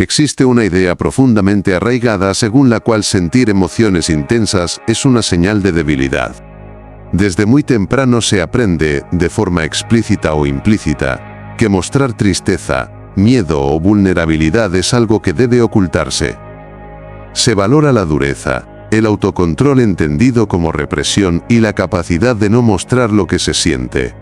Existe una idea profundamente arraigada según la cual sentir emociones intensas es una señal de debilidad. Desde muy temprano se aprende, de forma explícita o implícita, que mostrar tristeza, miedo o vulnerabilidad es algo que debe ocultarse. Se valora la dureza, el autocontrol entendido como represión y la capacidad de no mostrar lo que se siente.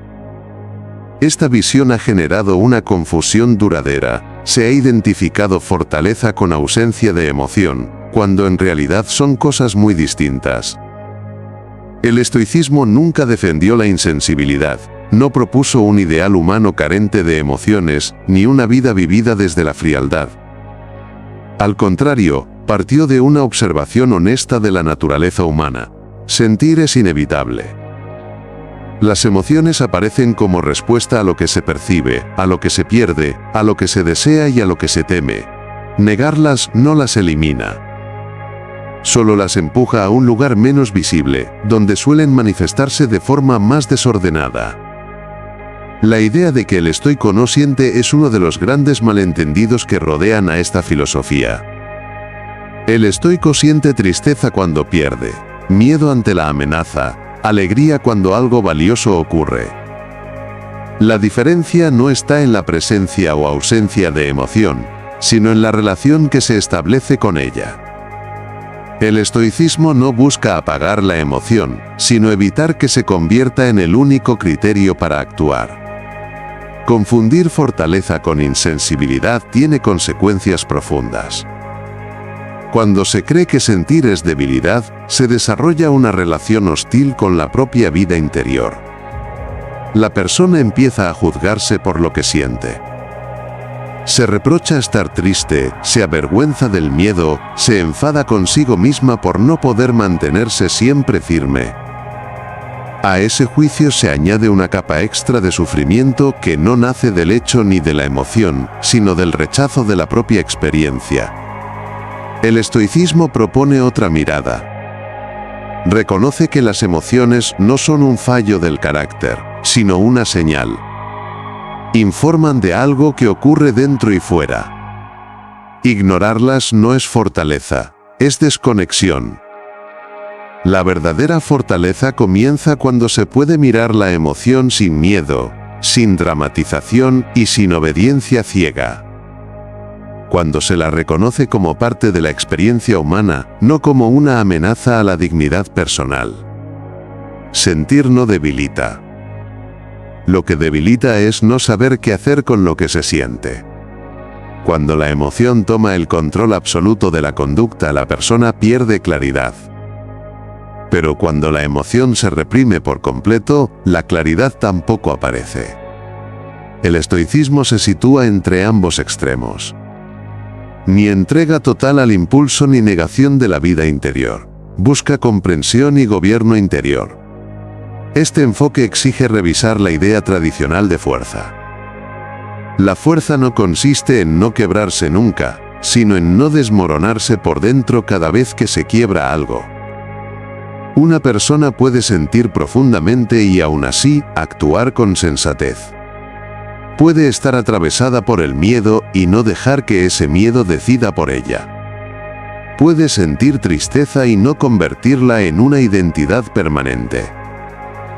Esta visión ha generado una confusión duradera. Se ha identificado fortaleza con ausencia de emoción, cuando en realidad son cosas muy distintas. El estoicismo nunca defendió la insensibilidad, no propuso un ideal humano carente de emociones, ni una vida vivida desde la frialdad. Al contrario, partió de una observación honesta de la naturaleza humana. Sentir es inevitable. Las emociones aparecen como respuesta a lo que se percibe, a lo que se pierde, a lo que se desea y a lo que se teme. Negarlas no las elimina. Solo las empuja a un lugar menos visible, donde suelen manifestarse de forma más desordenada. La idea de que el estoico no siente es uno de los grandes malentendidos que rodean a esta filosofía. El estoico siente tristeza cuando pierde, miedo ante la amenaza, alegría cuando algo valioso ocurre. La diferencia no está en la presencia o ausencia de emoción, sino en la relación que se establece con ella. El estoicismo no busca apagar la emoción, sino evitar que se convierta en el único criterio para actuar. Confundir fortaleza con insensibilidad tiene consecuencias profundas. Cuando se cree que sentir es debilidad, se desarrolla una relación hostil con la propia vida interior. La persona empieza a juzgarse por lo que siente. Se reprocha estar triste, se avergüenza del miedo, se enfada consigo misma por no poder mantenerse siempre firme. A ese juicio se añade una capa extra de sufrimiento que no nace del hecho ni de la emoción, sino del rechazo de la propia experiencia. El estoicismo propone otra mirada. Reconoce que las emociones no son un fallo del carácter, sino una señal. Informan de algo que ocurre dentro y fuera. Ignorarlas no es fortaleza, es desconexión. La verdadera fortaleza comienza cuando se puede mirar la emoción sin miedo, sin dramatización y sin obediencia ciega. Cuando se la reconoce como parte de la experiencia humana, no como una amenaza a la dignidad personal. Sentir no debilita. Lo que debilita es no saber qué hacer con lo que se siente. Cuando la emoción toma el control absoluto de la conducta, la persona pierde claridad. Pero cuando la emoción se reprime por completo, la claridad tampoco aparece. El estoicismo se sitúa entre ambos extremos. Ni entrega total al impulso ni negación de la vida interior. Busca comprensión y gobierno interior. Este enfoque exige revisar la idea tradicional de fuerza. La fuerza no consiste en no quebrarse nunca, sino en no desmoronarse por dentro cada vez que se quiebra algo. Una persona puede sentir profundamente y aún así actuar con sensatez. Puede estar atravesada por el miedo y no dejar que ese miedo decida por ella. Puede sentir tristeza y no convertirla en una identidad permanente.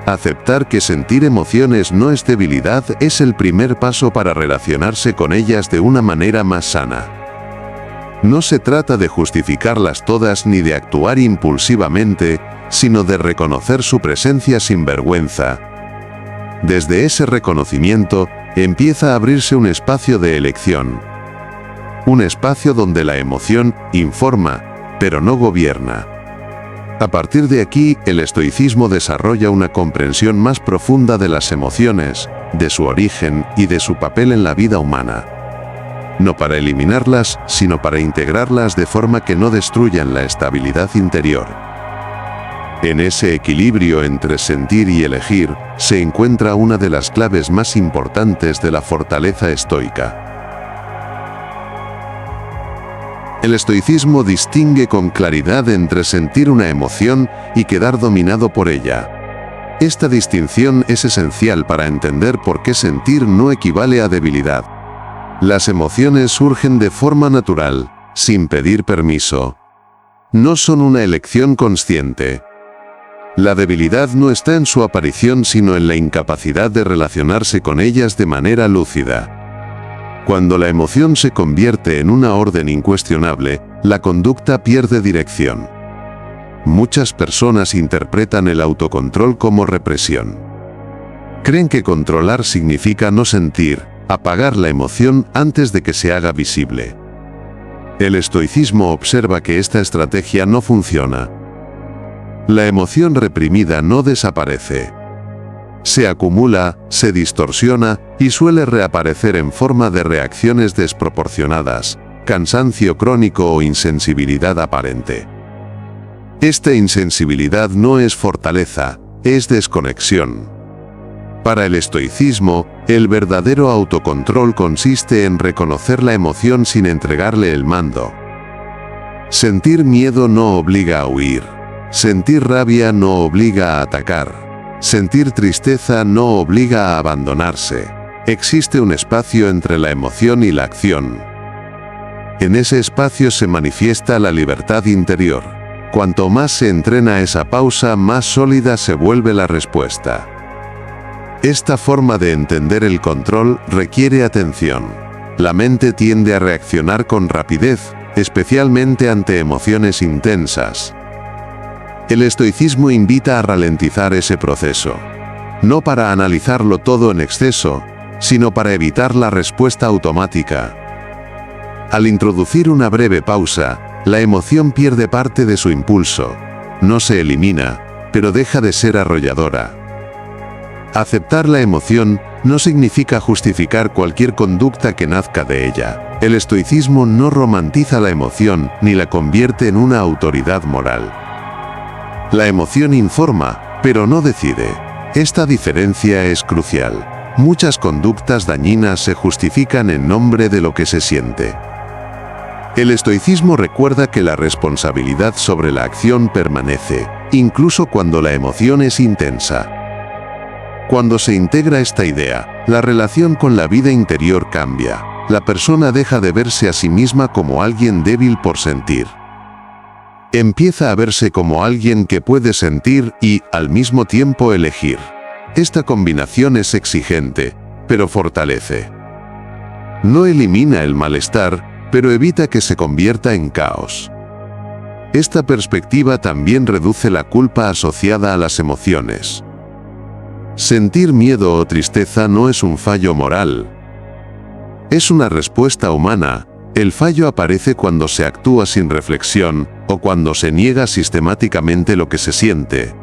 Aceptar que sentir emociones no es debilidad es el primer paso para relacionarse con ellas de una manera más sana. No se trata de justificarlas todas ni de actuar impulsivamente, sino de reconocer su presencia sin vergüenza. Desde ese reconocimiento, empieza a abrirse un espacio de elección. Un espacio donde la emoción informa, pero no gobierna. A partir de aquí, el estoicismo desarrolla una comprensión más profunda de las emociones, de su origen y de su papel en la vida humana. No para eliminarlas, sino para integrarlas de forma que no destruyan la estabilidad interior. En ese equilibrio entre sentir y elegir, se encuentra una de las claves más importantes de la fortaleza estoica. El estoicismo distingue con claridad entre sentir una emoción y quedar dominado por ella. Esta distinción es esencial para entender por qué sentir no equivale a debilidad. Las emociones surgen de forma natural, sin pedir permiso. No son una elección consciente. La debilidad no está en su aparición sino en la incapacidad de relacionarse con ellas de manera lúcida. Cuando la emoción se convierte en una orden incuestionable, la conducta pierde dirección. Muchas personas interpretan el autocontrol como represión. Creen que controlar significa no sentir, apagar la emoción antes de que se haga visible. El estoicismo observa que esta estrategia no funciona. La emoción reprimida no desaparece. Se acumula, se distorsiona y suele reaparecer en forma de reacciones desproporcionadas, cansancio crónico o insensibilidad aparente. Esta insensibilidad no es fortaleza, es desconexión. Para el estoicismo, el verdadero autocontrol consiste en reconocer la emoción sin entregarle el mando. Sentir miedo no obliga a huir. Sentir rabia no obliga a atacar. Sentir tristeza no obliga a abandonarse. Existe un espacio entre la emoción y la acción. En ese espacio se manifiesta la libertad interior. Cuanto más se entrena esa pausa, más sólida se vuelve la respuesta. Esta forma de entender el control requiere atención. La mente tiende a reaccionar con rapidez, especialmente ante emociones intensas. El estoicismo invita a ralentizar ese proceso. No para analizarlo todo en exceso, sino para evitar la respuesta automática. Al introducir una breve pausa, la emoción pierde parte de su impulso. No se elimina, pero deja de ser arrolladora. Aceptar la emoción no significa justificar cualquier conducta que nazca de ella. El estoicismo no romantiza la emoción ni la convierte en una autoridad moral. La emoción informa, pero no decide. Esta diferencia es crucial. Muchas conductas dañinas se justifican en nombre de lo que se siente. El estoicismo recuerda que la responsabilidad sobre la acción permanece, incluso cuando la emoción es intensa. Cuando se integra esta idea, la relación con la vida interior cambia. La persona deja de verse a sí misma como alguien débil por sentir. Empieza a verse como alguien que puede sentir y, al mismo tiempo, elegir. Esta combinación es exigente, pero fortalece. No elimina el malestar, pero evita que se convierta en caos. Esta perspectiva también reduce la culpa asociada a las emociones. Sentir miedo o tristeza no es un fallo moral. Es una respuesta humana. El fallo aparece cuando se actúa sin reflexión o cuando se niega sistemáticamente lo que se siente.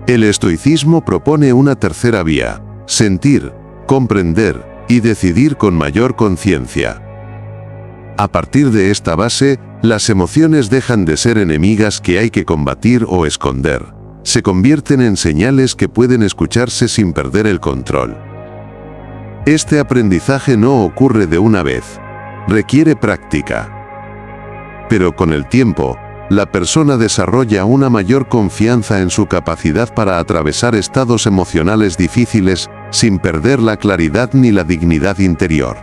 El estoicismo propone una tercera vía: sentir, comprender y decidir con mayor conciencia. A partir de esta base, las emociones dejan de ser enemigas que hay que combatir o esconder. Se convierten en señales que pueden escucharse sin perder el control. Este aprendizaje no ocurre de una vez. Requiere práctica. Pero con el tiempo, la persona desarrolla una mayor confianza en su capacidad para atravesar estados emocionales difíciles, sin perder la claridad ni la dignidad interior.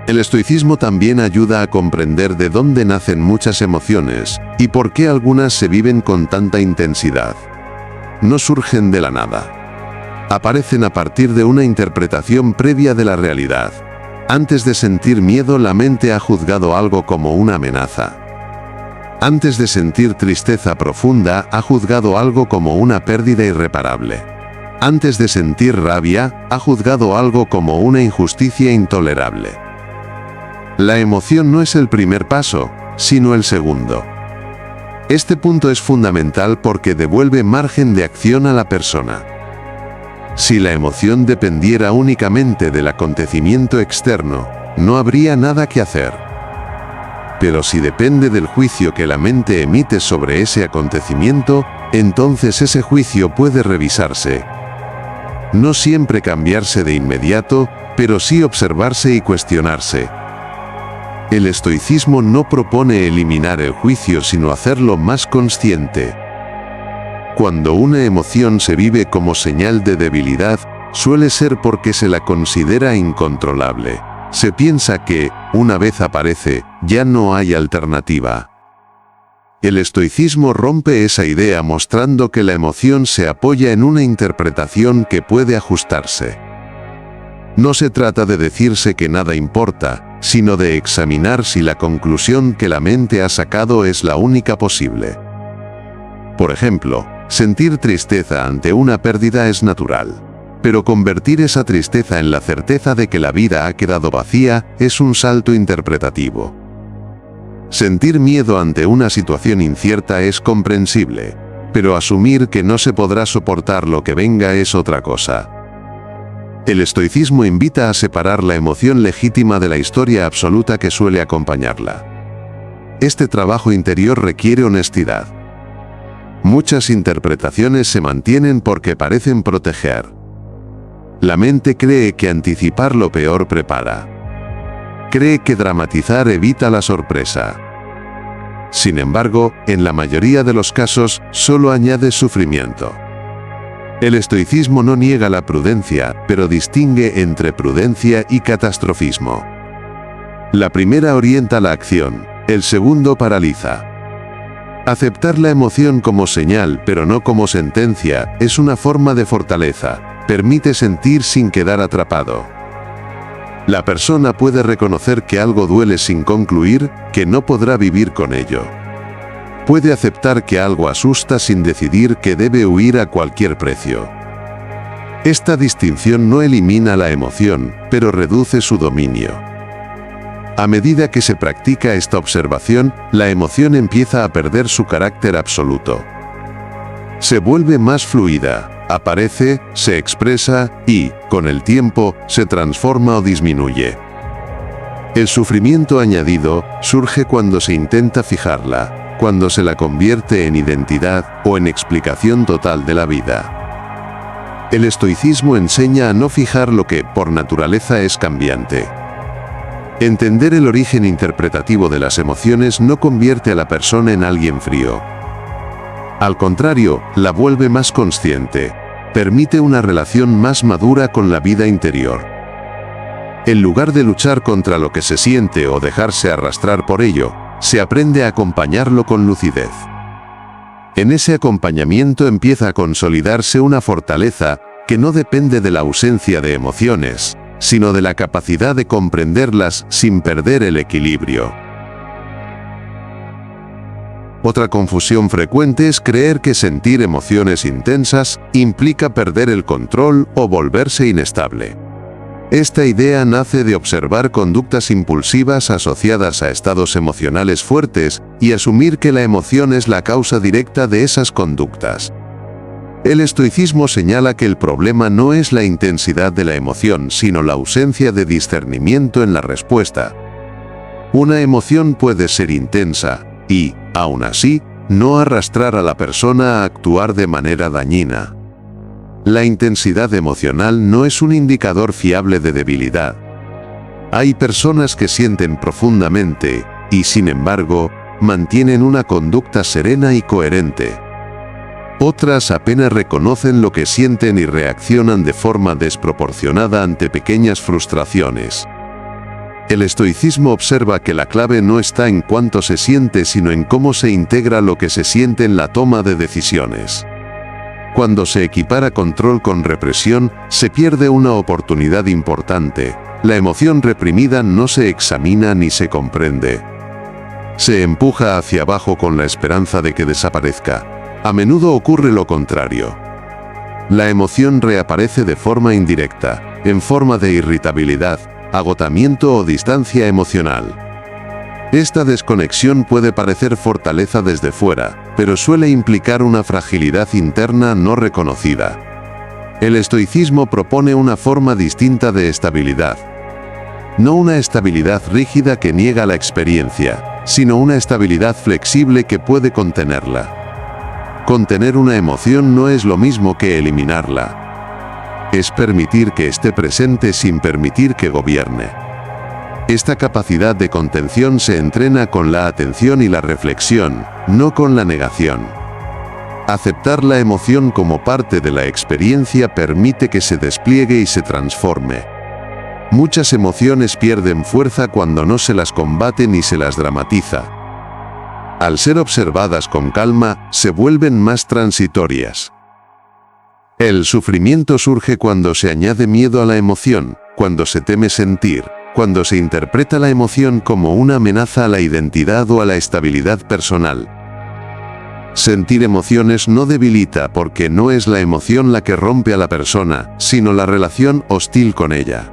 El estoicismo también ayuda a comprender de dónde nacen muchas emociones y por qué algunas se viven con tanta intensidad. No surgen de la nada. Aparecen a partir de una interpretación previa de la realidad. Antes de sentir miedo, la mente ha juzgado algo como una amenaza. Antes de sentir tristeza profunda, ha juzgado algo como una pérdida irreparable. Antes de sentir rabia, ha juzgado algo como una injusticia intolerable. La emoción no es el primer paso, sino el segundo. Este punto es fundamental porque devuelve margen de acción a la persona. Si la emoción dependiera únicamente del acontecimiento externo, no habría nada que hacer. Pero si depende del juicio que la mente emite sobre ese acontecimiento, entonces ese juicio puede revisarse. No siempre cambiarse de inmediato, pero sí observarse y cuestionarse. El estoicismo no propone eliminar el juicio sino hacerlo más consciente. Cuando una emoción se vive como señal de debilidad, suele ser porque se la considera incontrolable. Se piensa que, una vez aparece, ya no hay alternativa. El estoicismo rompe esa idea mostrando que la emoción se apoya en una interpretación que puede ajustarse. No se trata de decirse que nada importa, sino de examinar si la conclusión que la mente ha sacado es la única posible. Por ejemplo, sentir tristeza ante una pérdida es natural. Pero convertir esa tristeza en la certeza de que la vida ha quedado vacía es un salto interpretativo. Sentir miedo ante una situación incierta es comprensible, pero asumir que no se podrá soportar lo que venga es otra cosa. El estoicismo invita a separar la emoción legítima de la historia absoluta que suele acompañarla. Este trabajo interior requiere honestidad. Muchas interpretaciones se mantienen porque parecen proteger. La mente cree que anticipar lo peor prepara. Cree que dramatizar evita la sorpresa. Sin embargo, en la mayoría de los casos, solo añade sufrimiento. El estoicismo no niega la prudencia, pero distingue entre prudencia y catastrofismo. La primera orienta la acción, el segundo paraliza. Aceptar la emoción como señal, pero no como sentencia, es una forma de fortaleza. Permite sentir sin quedar atrapado. La persona puede reconocer que algo duele sin concluir, que no podrá vivir con ello. Puede aceptar que algo asusta sin decidir que debe huir a cualquier precio. Esta distinción no elimina la emoción, pero reduce su dominio. A medida que se practica esta observación, la emoción empieza a perder su carácter absoluto. Se vuelve más fluida. Aparece, se expresa y, con el tiempo, se transforma o disminuye. El sufrimiento añadido surge cuando se intenta fijarla, cuando se la convierte en identidad o en explicación total de la vida. El estoicismo enseña a no fijar lo que, por naturaleza, es cambiante. Entender el origen interpretativo de las emociones no convierte a la persona en alguien frío. Al contrario, la vuelve más consciente. Permite una relación más madura con la vida interior. En lugar de luchar contra lo que se siente o dejarse arrastrar por ello, se aprende a acompañarlo con lucidez. En ese acompañamiento empieza a consolidarse una fortaleza que no depende de la ausencia de emociones, sino de la capacidad de comprenderlas sin perder el equilibrio. Otra confusión frecuente es creer que sentir emociones intensas implica perder el control o volverse inestable. Esta idea nace de observar conductas impulsivas asociadas a estados emocionales fuertes y asumir que la emoción es la causa directa de esas conductas. El estoicismo señala que el problema no es la intensidad de la emoción, sino la ausencia de discernimiento en la respuesta. Una emoción puede ser intensa y, aún así, no arrastrar a la persona a actuar de manera dañina. La intensidad emocional no es un indicador fiable de debilidad. Hay personas que sienten profundamente y, sin embargo, mantienen una conducta serena y coherente. Otras apenas reconocen lo que sienten y reaccionan de forma desproporcionada ante pequeñas frustraciones. El estoicismo observa que la clave no está en cuánto se siente, sino en cómo se integra lo que se siente en la toma de decisiones. Cuando se equipara control con represión, se pierde una oportunidad importante. La emoción reprimida no se examina ni se comprende. Se empuja hacia abajo con la esperanza de que desaparezca. A menudo ocurre lo contrario. La emoción reaparece de forma indirecta, en forma de irritabilidad, agotamiento o distancia emocional. Esta desconexión puede parecer fortaleza desde fuera, pero suele implicar una fragilidad interna no reconocida. El estoicismo propone una forma distinta de estabilidad. No una estabilidad rígida que niega la experiencia, sino una estabilidad flexible que puede contenerla. Contener una emoción no es lo mismo que eliminarla. Es permitir que esté presente sin permitir que gobierne. Esta capacidad de contención se entrena con la atención y la reflexión, no con la negación. Aceptar la emoción como parte de la experiencia permite que se despliegue y se transforme. Muchas emociones pierden fuerza cuando no se las combate ni se las dramatiza. Al ser observadas con calma, se vuelven más transitorias. El sufrimiento surge cuando se añade miedo a la emoción, cuando se teme sentir, cuando se interpreta la emoción como una amenaza a la identidad o a la estabilidad personal. Sentir emociones no debilita porque no es la emoción la que rompe a la persona, sino la relación hostil con ella.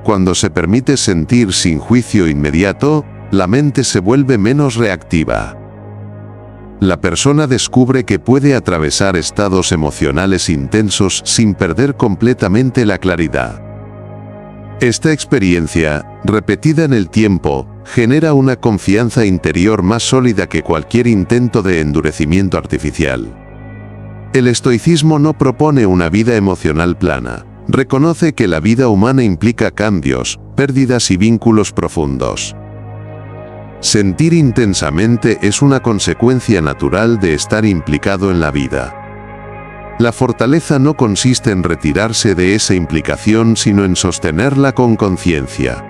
Cuando se permite sentir sin juicio inmediato, la mente se vuelve menos reactiva. La persona descubre que puede atravesar estados emocionales intensos sin perder completamente la claridad. Esta experiencia, repetida en el tiempo, genera una confianza interior más sólida que cualquier intento de endurecimiento artificial. El estoicismo no propone una vida emocional plana. Reconoce que la vida humana implica cambios, pérdidas y vínculos profundos. Sentir intensamente es una consecuencia natural de estar implicado en la vida. La fortaleza no consiste en retirarse de esa implicación, sino en sostenerla con conciencia.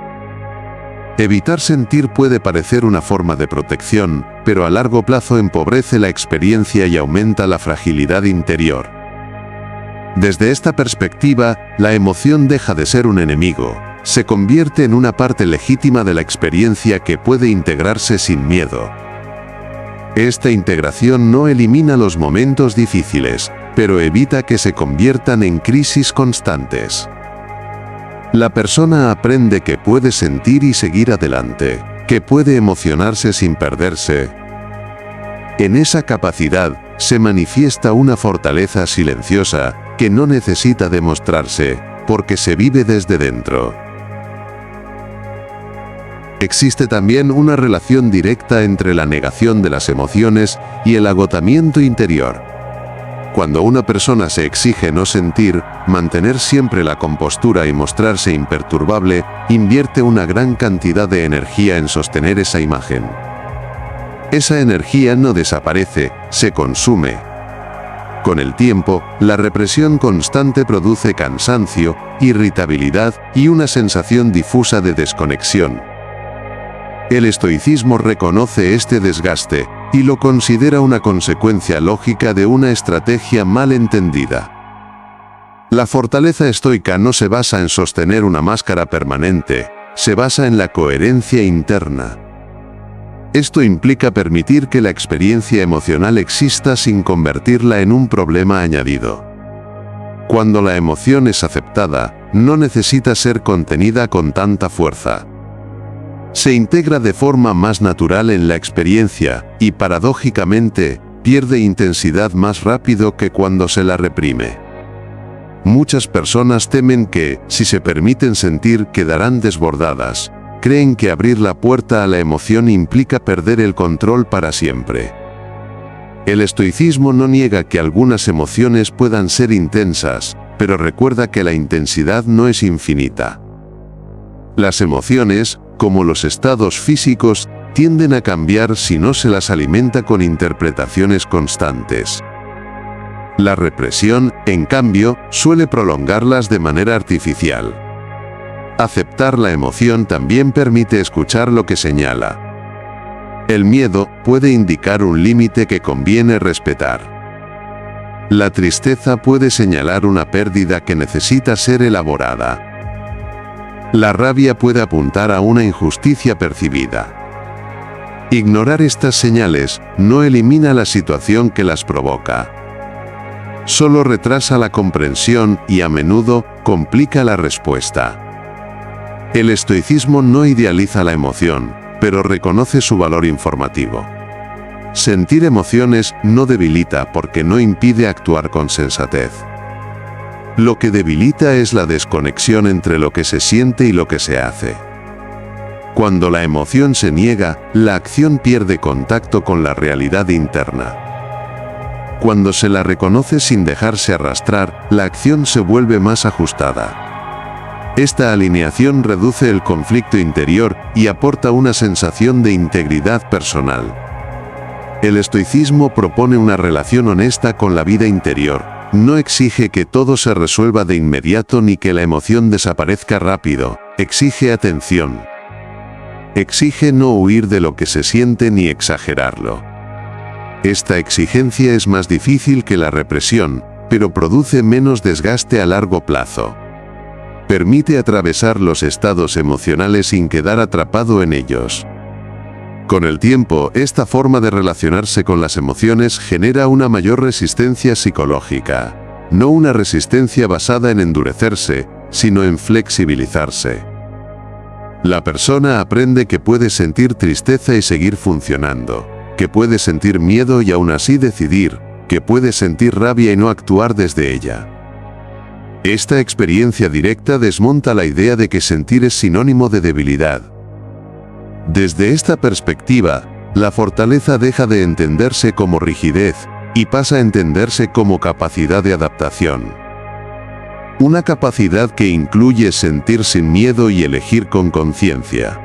Evitar sentir puede parecer una forma de protección, pero a largo plazo empobrece la experiencia y aumenta la fragilidad interior. Desde esta perspectiva, la emoción deja de ser un enemigo, se convierte en una parte legítima de la experiencia que puede integrarse sin miedo. Esta integración no elimina los momentos difíciles, pero evita que se conviertan en crisis constantes. La persona aprende que puede sentir y seguir adelante, que puede emocionarse sin perderse. En esa capacidad, se manifiesta una fortaleza silenciosa, que no necesita demostrarse, porque se vive desde dentro. Existe también una relación directa entre la negación de las emociones y el agotamiento interior. Cuando una persona se exige no sentir, mantener siempre la compostura y mostrarse imperturbable, invierte una gran cantidad de energía en sostener esa imagen. Esa energía no desaparece, se consume. Con el tiempo, la represión constante produce cansancio, irritabilidad y una sensación difusa de desconexión. El estoicismo reconoce este desgaste y lo considera una consecuencia lógica de una estrategia mal entendida. La fortaleza estoica no se basa en sostener una máscara permanente, se basa en la coherencia interna. Esto implica permitir que la experiencia emocional exista sin convertirla en un problema añadido. Cuando la emoción es aceptada, no necesita ser contenida con tanta fuerza. Se integra de forma más natural en la experiencia y, paradójicamente, pierde intensidad más rápido que cuando se la reprime. Muchas personas temen que, si se permiten sentir, quedarán desbordadas. Creen que abrir la puerta a la emoción implica perder el control para siempre. El estoicismo no niega que algunas emociones puedan ser intensas, pero recuerda que la intensidad no es infinita. Las emociones, como los estados físicos, tienden a cambiar si no se las alimenta con interpretaciones constantes. La represión, en cambio, suele prolongarlas de manera artificial. Aceptar la emoción también permite escuchar lo que señala. El miedo puede indicar un límite que conviene respetar. La tristeza puede señalar una pérdida que necesita ser elaborada. La rabia puede apuntar a una injusticia percibida. Ignorar estas señales no elimina la situación que las provoca. Solo retrasa la comprensión y a menudo complica la respuesta. El estoicismo no idealiza la emoción, pero reconoce su valor informativo. Sentir emociones no debilita porque no impide actuar con sensatez. Lo que debilita es la desconexión entre lo que se siente y lo que se hace. Cuando la emoción se niega, la acción pierde contacto con la realidad interna. Cuando se la reconoce sin dejarse arrastrar, la acción se vuelve más ajustada. Esta alineación reduce el conflicto interior y aporta una sensación de integridad personal. El estoicismo propone una relación honesta con la vida interior. No exige que todo se resuelva de inmediato ni que la emoción desaparezca rápido. Exige atención. Exige no huir de lo que se siente ni exagerarlo. Esta exigencia es más difícil que la represión, pero produce menos desgaste a largo plazo. Permite atravesar los estados emocionales sin quedar atrapado en ellos. Con el tiempo, esta forma de relacionarse con las emociones genera una mayor resistencia psicológica. No una resistencia basada en endurecerse, sino en flexibilizarse. La persona aprende que puede sentir tristeza y seguir funcionando, que puede sentir miedo y aún así decidir, que puede sentir rabia y no actuar desde ella. Esta experiencia directa desmonta la idea de que sentir es sinónimo de debilidad. Desde esta perspectiva, la fortaleza deja de entenderse como rigidez y pasa a entenderse como capacidad de adaptación. Una capacidad que incluye sentir sin miedo y elegir con conciencia.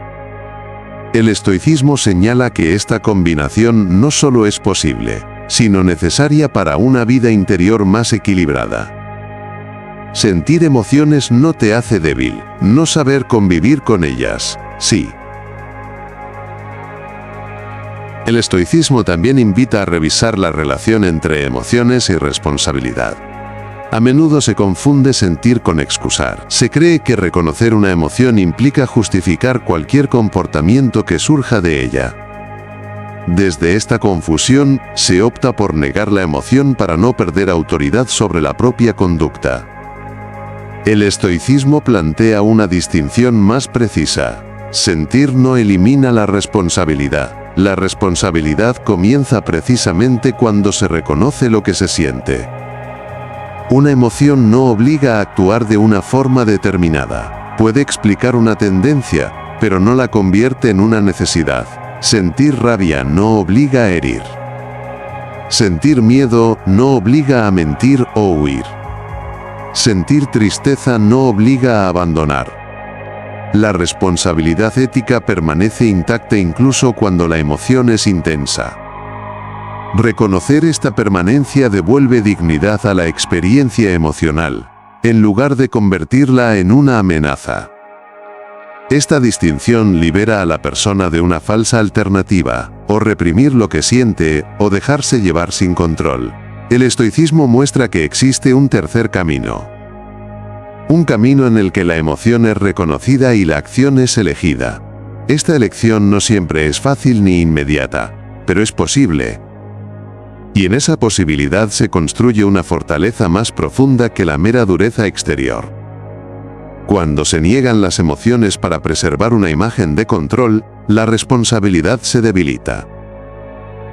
El estoicismo señala que esta combinación no solo es posible, sino necesaria para una vida interior más equilibrada. Sentir emociones no te hace débil, no saber convivir con ellas, sí. El estoicismo también invita a revisar la relación entre emociones y responsabilidad. A menudo se confunde sentir con excusar. Se cree que reconocer una emoción implica justificar cualquier comportamiento que surja de ella. Desde esta confusión, se opta por negar la emoción para no perder autoridad sobre la propia conducta. El estoicismo plantea una distinción más precisa. Sentir no elimina la responsabilidad. La responsabilidad comienza precisamente cuando se reconoce lo que se siente. Una emoción no obliga a actuar de una forma determinada. Puede explicar una tendencia, pero no la convierte en una necesidad. Sentir rabia no obliga a herir. Sentir miedo no obliga a mentir o huir. Sentir tristeza no obliga a abandonar. La responsabilidad ética permanece intacta incluso cuando la emoción es intensa. Reconocer esta permanencia devuelve dignidad a la experiencia emocional, en lugar de convertirla en una amenaza. Esta distinción libera a la persona de una falsa alternativa, o reprimir lo que siente, o dejarse llevar sin control. El estoicismo muestra que existe un tercer camino. Un camino en el que la emoción es reconocida y la acción es elegida. Esta elección no siempre es fácil ni inmediata, pero es posible. Y en esa posibilidad se construye una fortaleza más profunda que la mera dureza exterior. Cuando se niegan las emociones para preservar una imagen de control, la responsabilidad se debilita.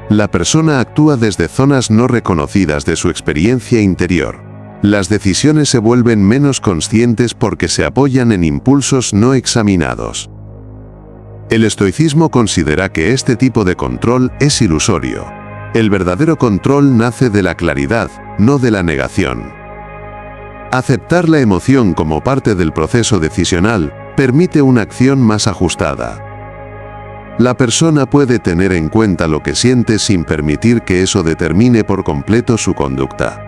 La persona actúa desde zonas no reconocidas de su experiencia interior. Las decisiones se vuelven menos conscientes porque se apoyan en impulsos no examinados. El estoicismo considera que este tipo de control es ilusorio. El verdadero control nace de la claridad, no de la negación. Aceptar la emoción como parte del proceso decisional permite una acción más ajustada. La persona puede tener en cuenta lo que siente sin permitir que eso determine por completo su conducta.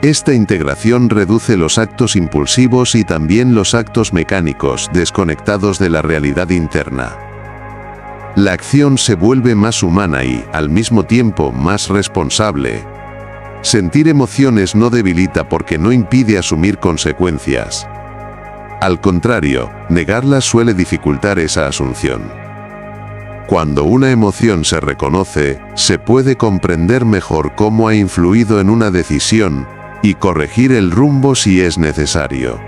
Esta integración reduce los actos impulsivos y también los actos mecánicos desconectados de la realidad interna. La acción se vuelve más humana y, al mismo tiempo, más responsable. Sentir emociones no debilita porque no impide asumir consecuencias. Al contrario, negarlas suele dificultar esa asunción. Cuando una emoción se reconoce, se puede comprender mejor cómo ha influido en una decisión, y corregir el rumbo si es necesario.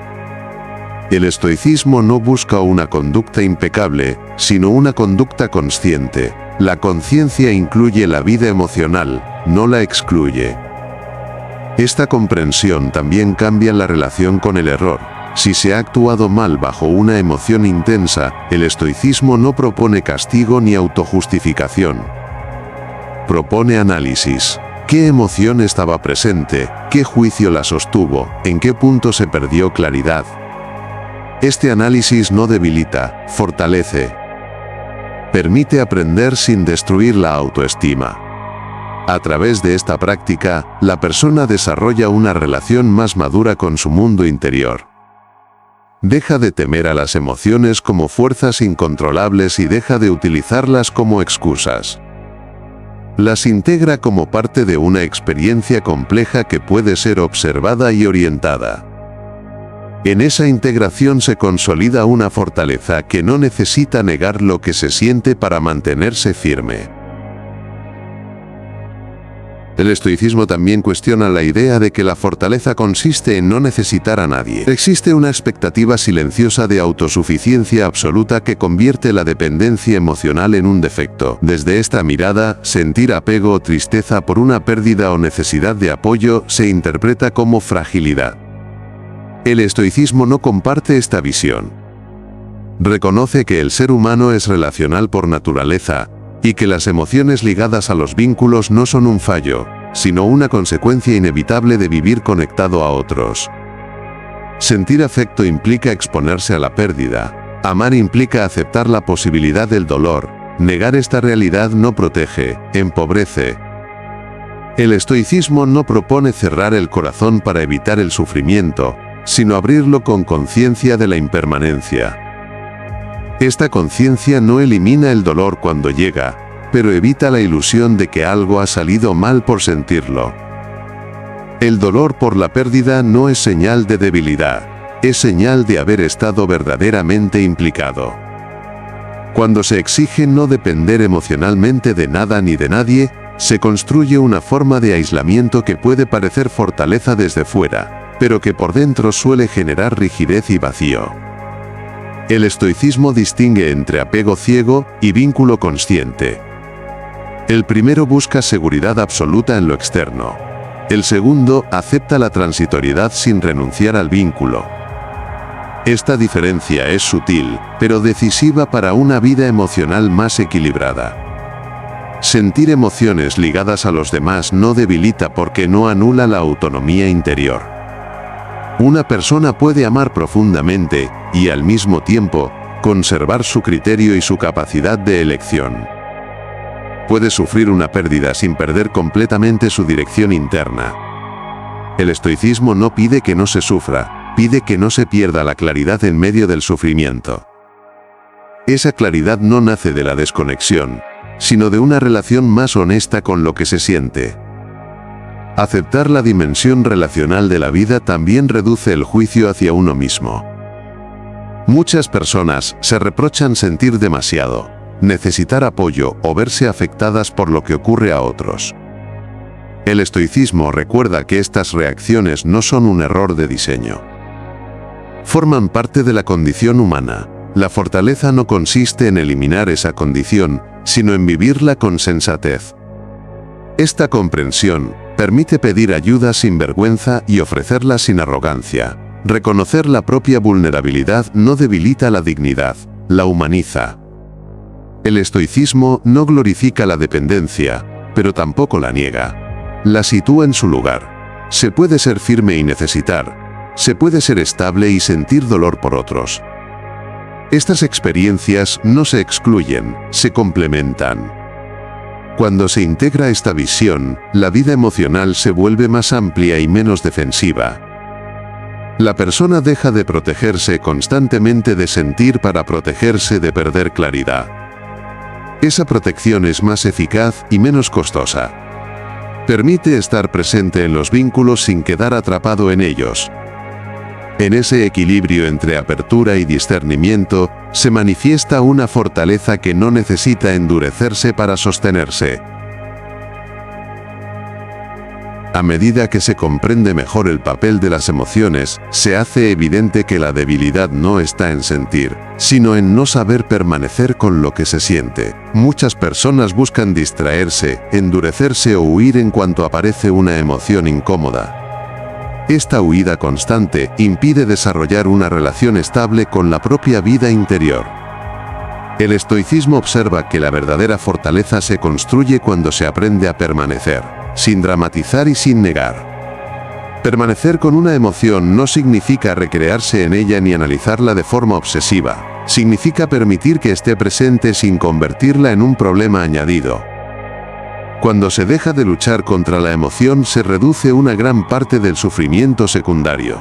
El estoicismo no busca una conducta impecable, sino una conducta consciente. La conciencia incluye la vida emocional, no la excluye. Esta comprensión también cambia la relación con el error. Si se ha actuado mal bajo una emoción intensa, el estoicismo no propone castigo ni autojustificación. Propone análisis. ¿Qué emoción estaba presente? ¿Qué juicio la sostuvo? ¿En qué punto se perdió claridad? Este análisis no debilita, fortalece. Permite aprender sin destruir la autoestima. A través de esta práctica, la persona desarrolla una relación más madura con su mundo interior. Deja de temer a las emociones como fuerzas incontrolables y deja de utilizarlas como excusas. Las integra como parte de una experiencia compleja que puede ser observada y orientada. En esa integración se consolida una fortaleza que no necesita negar lo que se siente para mantenerse firme. El estoicismo también cuestiona la idea de que la fortaleza consiste en no necesitar a nadie. Existe una expectativa silenciosa de autosuficiencia absoluta que convierte la dependencia emocional en un defecto. Desde esta mirada, sentir apego o tristeza por una pérdida o necesidad de apoyo se interpreta como fragilidad. El estoicismo no comparte esta visión. Reconoce que el ser humano es relacional por naturaleza, y que las emociones ligadas a los vínculos no son un fallo, sino una consecuencia inevitable de vivir conectado a otros. Sentir afecto implica exponerse a la pérdida. Amar implica aceptar la posibilidad del dolor. Negar esta realidad no protege, empobrece. El estoicismo no propone cerrar el corazón para evitar el sufrimiento, sino abrirlo con conciencia de la impermanencia. Esta conciencia no elimina el dolor cuando llega, pero evita la ilusión de que algo ha salido mal por sentirlo. El dolor por la pérdida no es señal de debilidad, es señal de haber estado verdaderamente implicado. Cuando se exige no depender emocionalmente de nada ni de nadie, se construye una forma de aislamiento que puede parecer fortaleza desde fuera, pero que por dentro suele generar rigidez y vacío. El estoicismo distingue entre apego ciego y vínculo consciente. El primero busca seguridad absoluta en lo externo. El segundo acepta la transitoriedad sin renunciar al vínculo. Esta diferencia es sutil, pero decisiva para una vida emocional más equilibrada. Sentir emociones ligadas a los demás no debilita porque no anula la autonomía interior. Una persona puede amar profundamente y al mismo tiempo conservar su criterio y su capacidad de elección. Puede sufrir una pérdida sin perder completamente su dirección interna. El estoicismo no pide que no se sufra, pide que no se pierda la claridad en medio del sufrimiento. Esa claridad no nace de la desconexión, sino de una relación más honesta con lo que se siente. Aceptar la dimensión relacional de la vida también reduce el juicio hacia uno mismo. Muchas personas se reprochan sentir demasiado, necesitar apoyo o verse afectadas por lo que ocurre a otros. El estoicismo recuerda que estas reacciones no son un error de diseño. Forman parte de la condición humana. La fortaleza no consiste en eliminar esa condición, sino en vivirla con sensatez. Esta comprensión permite pedir ayuda sin vergüenza y ofrecerla sin arrogancia. Reconocer la propia vulnerabilidad no debilita la dignidad, la humaniza. El estoicismo no glorifica la dependencia, pero tampoco la niega. La sitúa en su lugar. Se puede ser firme y necesitar. Se puede ser estable y sentir dolor por otros. Estas experiencias no se excluyen, se complementan. Cuando se integra esta visión, la vida emocional se vuelve más amplia y menos defensiva. La persona deja de protegerse constantemente de sentir para protegerse de perder claridad. Esa protección es más eficaz y menos costosa. Permite estar presente en los vínculos sin quedar atrapado en ellos. En ese equilibrio entre apertura y discernimiento, se manifiesta una fortaleza que no necesita endurecerse para sostenerse. A medida que se comprende mejor el papel de las emociones, se hace evidente que la debilidad no está en sentir, sino en no saber permanecer con lo que se siente. Muchas personas buscan distraerse, endurecerse o huir en cuanto aparece una emoción incómoda. Esta huida constante impide desarrollar una relación estable con la propia vida interior. El estoicismo observa que la verdadera fortaleza se construye cuando se aprende a permanecer, sin dramatizar y sin negar. Permanecer con una emoción no significa recrearse en ella ni analizarla de forma obsesiva, Significa permitir que esté presente sin convertirla en un problema añadido. Cuando se deja de luchar contra la emoción, se reduce una gran parte del sufrimiento secundario.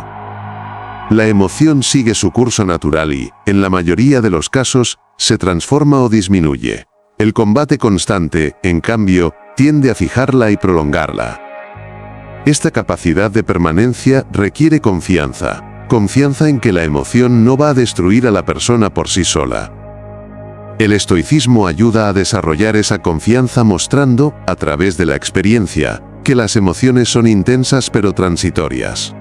La emoción sigue su curso natural y, en la mayoría de los casos, se transforma o disminuye. El combate constante, en cambio, tiende a fijarla y prolongarla. Esta capacidad de permanencia requiere confianza. Confianza en que la emoción no va a destruir a la persona por sí sola. El estoicismo ayuda a desarrollar esa confianza mostrando, a través de la experiencia, que las emociones son intensas pero transitorias.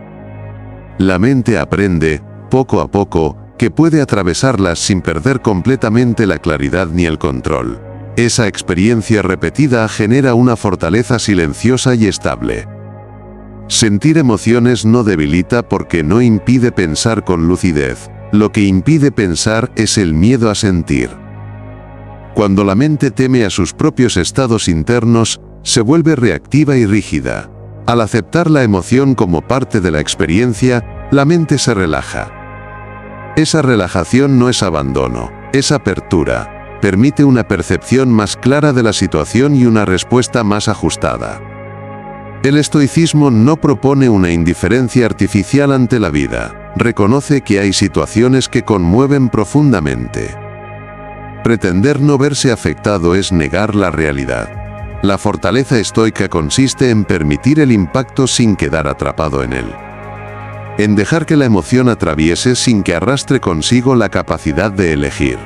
La mente aprende, poco a poco, que puede atravesarlas sin perder completamente la claridad ni el control. Esa experiencia repetida genera una fortaleza silenciosa y estable. Sentir emociones no debilita porque no impide pensar con lucidez. Lo que impide pensar es el miedo a sentir. Cuando la mente teme a sus propios estados internos, se vuelve reactiva y rígida. Al aceptar la emoción como parte de la experiencia, la mente se relaja. Esa relajación no es abandono, es apertura. Permite una percepción más clara de la situación y una respuesta más ajustada. El estoicismo no propone una indiferencia artificial ante la vida. Reconoce que hay situaciones que conmueven profundamente. Pretender no verse afectado es negar la realidad. La fortaleza estoica consiste en permitir el impacto sin quedar atrapado en él. En dejar que la emoción atraviese sin que arrastre consigo la capacidad de elegir.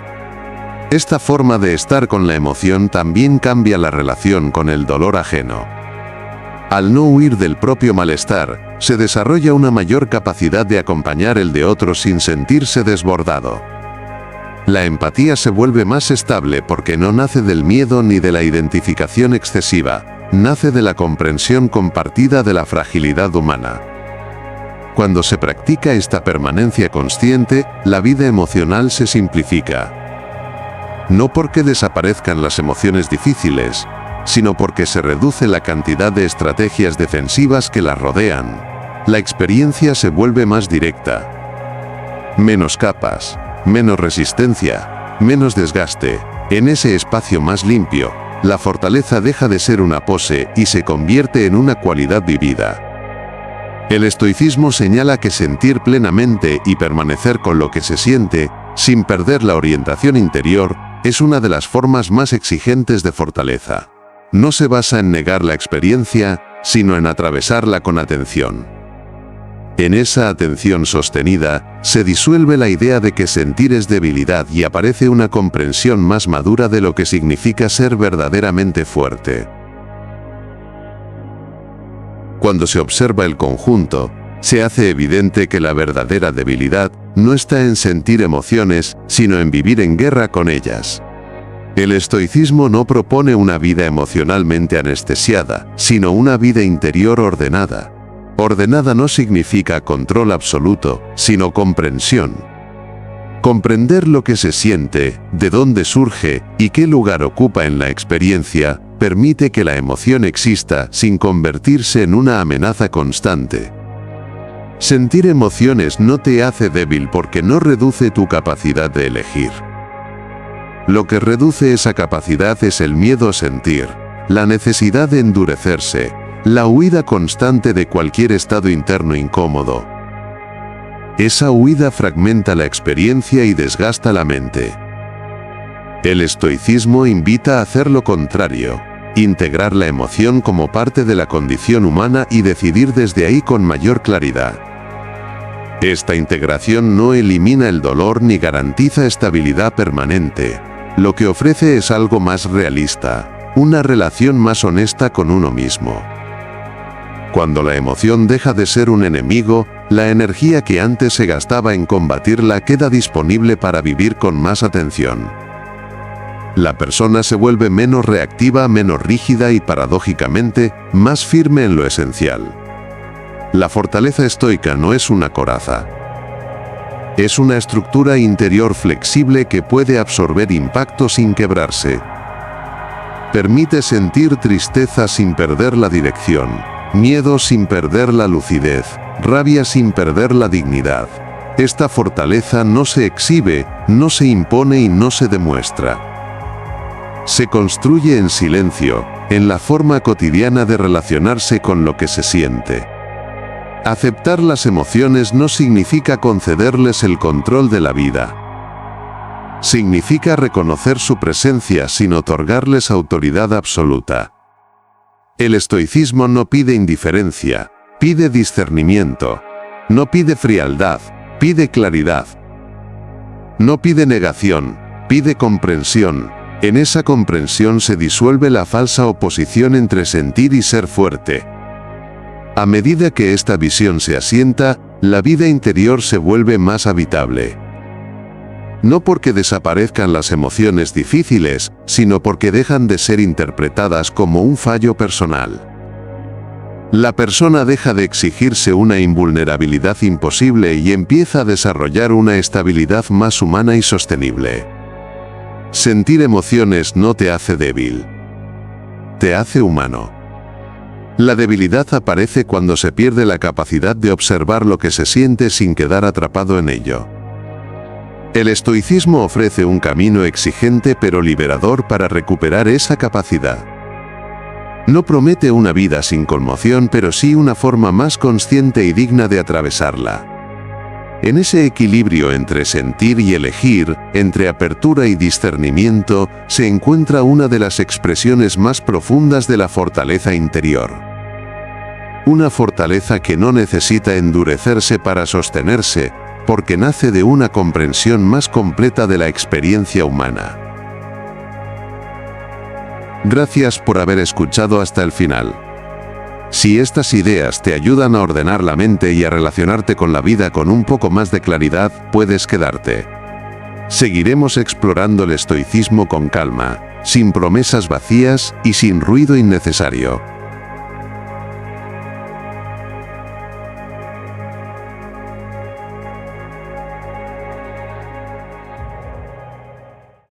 Esta forma de estar con la emoción también cambia la relación con el dolor ajeno. Al no huir del propio malestar, se desarrolla una mayor capacidad de acompañar el de otros sin sentirse desbordado. La empatía se vuelve más estable porque no nace del miedo ni de la identificación excesiva, nace de la comprensión compartida de la fragilidad humana. Cuando se practica esta permanencia consciente, la vida emocional se simplifica. No porque desaparezcan las emociones difíciles, sino porque se reduce la cantidad de estrategias defensivas que las rodean. La experiencia se vuelve más directa. Menos capas, menos resistencia, menos desgaste. En ese espacio más limpio, la fortaleza deja de ser una pose y se convierte en una cualidad vivida. El estoicismo señala que sentir plenamente y permanecer con lo que se siente, sin perder la orientación interior, es una de las formas más exigentes de fortaleza. No se basa en negar la experiencia, sino en atravesarla con atención. En esa atención sostenida, se disuelve la idea de que sentir es debilidad y aparece una comprensión más madura de lo que significa ser verdaderamente fuerte. Cuando se observa el conjunto, se hace evidente que la verdadera debilidad no está en sentir emociones, sino en vivir en guerra con ellas. El estoicismo no propone una vida emocionalmente anestesiada, sino una vida interior ordenada. Ordenada no significa control absoluto, sino comprensión. Comprender lo que se siente, de dónde surge y qué lugar ocupa en la experiencia, permite que la emoción exista sin convertirse en una amenaza constante. Sentir emociones no te hace débil porque no reduce tu capacidad de elegir. Lo que reduce esa capacidad es el miedo a sentir, la necesidad de endurecerse, la huida constante de cualquier estado interno incómodo. Esa huida fragmenta la experiencia y desgasta la mente. El estoicismo invita a hacer lo contrario, integrar la emoción como parte de la condición humana y decidir desde ahí con mayor claridad. Esta integración no elimina el dolor ni garantiza estabilidad permanente. Lo que ofrece es algo más realista, una relación más honesta con uno mismo. Cuando la emoción deja de ser un enemigo, la energía que antes se gastaba en combatirla queda disponible para vivir con más atención. La persona se vuelve menos reactiva, menos rígida y paradójicamente, más firme en lo esencial. La fortaleza estoica no es una coraza. Es una estructura interior flexible que puede absorber impacto sin quebrarse. Permite sentir tristeza sin perder la dirección, miedo sin perder la lucidez, rabia sin perder la dignidad. Esta fortaleza no se exhibe, no se impone y no se demuestra. Se construye en silencio, en la forma cotidiana de relacionarse con lo que se siente. Aceptar las emociones no significa concederles el control de la vida. Significa reconocer su presencia sin otorgarles autoridad absoluta. El estoicismo no pide indiferencia, pide discernimiento. No pide frialdad, pide claridad. No pide negación, pide comprensión. En esa comprensión se disuelve la falsa oposición entre sentir y ser fuerte. A medida que esta visión se asienta, la vida interior se vuelve más habitable. No porque desaparezcan las emociones difíciles, sino porque dejan de ser interpretadas como un fallo personal. La persona deja de exigirse una invulnerabilidad imposible y empieza a desarrollar una estabilidad más humana y sostenible. Sentir emociones no te hace débil. Te hace humano. La debilidad aparece cuando se pierde la capacidad de observar lo que se siente sin quedar atrapado en ello. El estoicismo ofrece un camino exigente pero liberador para recuperar esa capacidad. No promete una vida sin conmoción, pero sí una forma más consciente y digna de atravesarla. En ese equilibrio entre sentir y elegir, entre apertura y discernimiento, se encuentra una de las expresiones más profundas de la fortaleza interior. Una fortaleza que no necesita endurecerse para sostenerse, porque nace de una comprensión más completa de la experiencia humana. Gracias por haber escuchado hasta el final. Si estas ideas te ayudan a ordenar la mente y a relacionarte con la vida con un poco más de claridad, puedes quedarte. Seguiremos explorando el estoicismo con calma, sin promesas vacías y sin ruido innecesario.